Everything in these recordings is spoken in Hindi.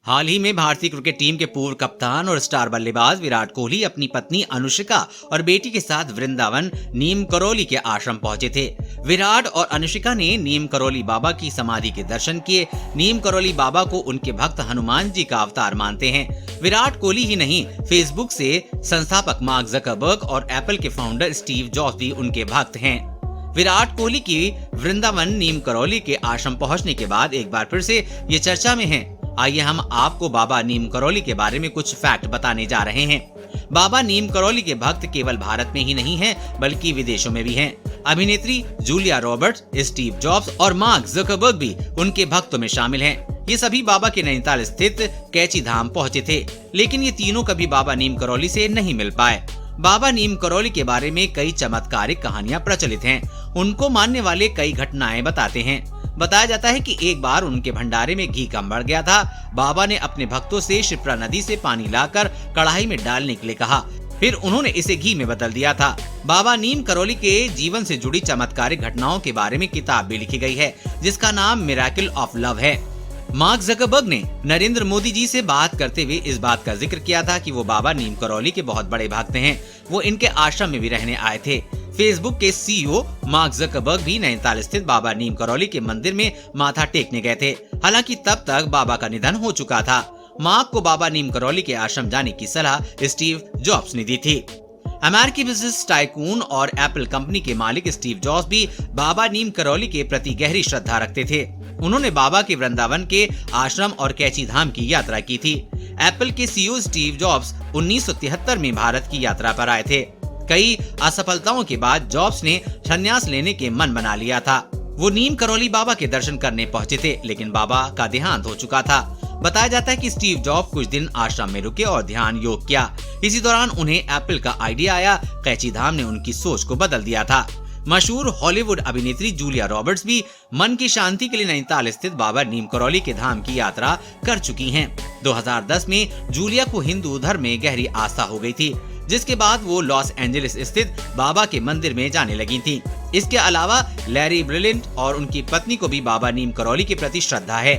हाल ही में भारतीय क्रिकेट टीम के पूर्व कप्तान और स्टार बल्लेबाज विराट कोहली अपनी पत्नी अनुष्का और बेटी के साथ वृंदावन नीम करौली के आश्रम पहुंचे थे। विराट और अनुष्का ने नीम करौली बाबा की समाधि के दर्शन किए। नीम करौली बाबा को उनके भक्त हनुमान जी का अवतार मानते हैं। विराट कोहली ही नहीं, फेसबुक से संस्थापक मार्क जकरबर्ग और एप्पल के फाउंडर स्टीव जॉब्स भी उनके भक्त हैं। विराट कोहली की वृंदावन नीम करौली के आश्रम पहुंचने के बाद एक बार फिर से ये चर्चा में है। आइए हम आपको बाबा नीम करौली के बारे में कुछ फैक्ट बताने जा रहे हैं। बाबा नीम करौली के भक्त केवल भारत में ही नहीं हैं, बल्कि विदेशों में भी हैं। अभिनेत्री जूलिया रॉबर्ट्स, स्टीव जॉब्स और मार्क जकरबर्ग भी उनके भक्तों में शामिल हैं। ये सभी बाबा के नैनीताल स्थित कैची धाम पहुंचे थे, लेकिन ये तीनों कभी बाबा नीम करौली से नहीं मिल पाए। बाबा नीम करौली के बारे में कई चमत्कारिक कहानियां प्रचलित हैं। उनको मानने वाले कई घटनाएं बताते हैं। बताया जाता है कि एक बार उनके भंडारे में घी कम बढ़ गया था। बाबा ने अपने भक्तों से शिप्रा नदी से पानी लाकर कढ़ाई में डालने के लिए कहा, फिर उन्होंने इसे घी में बदल दिया था। बाबा नीम करौली के जीवन से जुड़ी चमत्कारिक घटनाओं के बारे में किताब भी लिखी गई है, जिसका नाम मिरेकल ऑफ लव है। मार्क जकरबर्ग ने नरेंद्र मोदी जी से बात करते हुए इस बात का जिक्र किया था कि वो बाबा नीम करौली के बहुत बड़े भक्त हैं। वो इनके आश्रम में भी रहने आए थे। फेसबुक के सीईओ मार्क जकरबर्ग भी नैनीताल स्थित बाबा नीम करौली के मंदिर में माथा टेकने गए थे। हालांकि तब तक बाबा का निधन हो चुका था। मार्क को बाबा नीम करौली के आश्रम जाने की सलाह स्टीव जॉब्स ने दी थी। अमेरिकी बिजनेस टाइकून और एप्पल कंपनी के मालिक स्टीव जॉब्स भी बाबा नीम करौली के प्रति गहरी श्रद्धा रखते थे। उन्होंने बाबा के वृंदावन के आश्रम और कैची धाम की यात्रा की थी। एप्पल के सीईओ स्टीव जॉब्स 1973 में भारत की यात्रा पर आए थे। कई असफलताओं के बाद जॉब्स ने संन्यास लेने के मन बना लिया था। वो नीम करौली बाबा के दर्शन करने पहुंचे थे, लेकिन बाबा का देहांत हो चुका था। बताया जाता है कि स्टीव जॉब्स कुछ दिन आश्रम में रुके और ध्यान योग किया। इसी दौरान उन्हें एप्पल का आइडिया आया। कैची धाम ने उनकी सोच को बदल दिया था। मशहूर हॉलीवुड अभिनेत्री जूलिया रॉबर्ट्स भी मन की शांति के लिए नैनीताल स्थित बाबा नीम करौली के धाम की यात्रा कर चुकी हैं। 2010 में जूलिया को हिंदू धर्म में गहरी आस्था हो गई थी, जिसके बाद वो लॉस एंजलिस स्थित बाबा के मंदिर में जाने लगी थी। इसके अलावा लैरी ब्रिलियंट और उनकी पत्नी को भी बाबा नीम करौली के प्रति श्रद्धा है।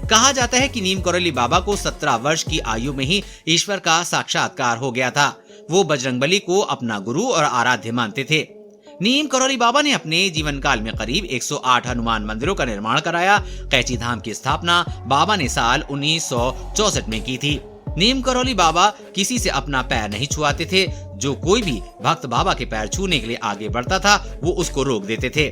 कहा जाता है कि नीम करौली बाबा को 17 वर्ष की आयु में ही ईश्वर का साक्षात्कार हो गया था। वो बजरंगबली को अपना गुरु और आराध्य मानते थे। नीम करौली बाबा ने अपने जीवन काल में करीब 108 हनुमान मंदिरों का निर्माण कराया। कैची धाम की स्थापना बाबा ने साल 1964 में की थी। नीम करौली बाबा किसी से अपना पैर नहीं छुआते थे। जो कोई भी भक्त बाबा के पैर छूने के लिए आगे बढ़ता था, वो उसको रोक देते थे।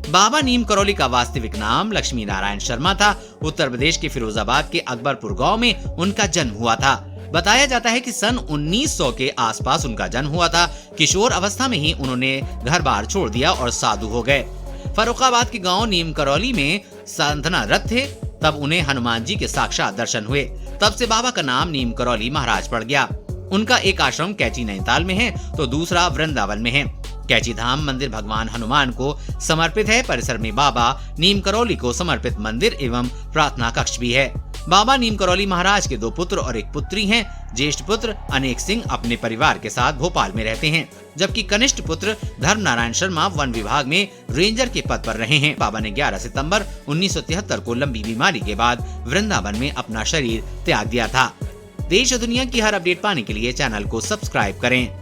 बाबा नीम करौली का वास्तविक नाम लक्ष्मी नारायण शर्मा था। उत्तर प्रदेश के फिरोजाबाद के अकबरपुर गांव में उनका जन्म हुआ था। बताया जाता है कि सन 1900 के आसपास उनका जन्म हुआ था। किशोर अवस्था में ही उन्होंने घर बार छोड़ दिया और साधु हो गए। फर्रुखाबाद के गांव नीम करौली में साधनारत थे, तब उन्हें हनुमान जी के साक्षात दर्शन हुए। तब से बाबा का नाम नीम करौली महाराज पड़ गया। उनका एक आश्रम कैची नैनीताल में है, तो दूसरा वृंदावन में है। कैची धाम मंदिर भगवान हनुमान को समर्पित है। परिसर में बाबा नीम करौली को समर्पित मंदिर एवं प्रार्थना कक्ष भी है। बाबा नीम करौली महाराज के 2 पुत्र और 1 पुत्री हैं। ज्येष्ठ पुत्र अनेक सिंह अपने परिवार के साथ भोपाल में रहते हैं, जबकि कनिष्ठ पुत्र धर्म नारायण शर्मा वन विभाग में रेंजर के पद पर रहे हैं। बाबा ने 11 सितंबर 1973 को लंबी बीमारी के बाद वृंदावन में अपना शरीर त्याग दिया था। देश और दुनिया की हर अपडेट पाने के लिए चैनल को सब्सक्राइब करें।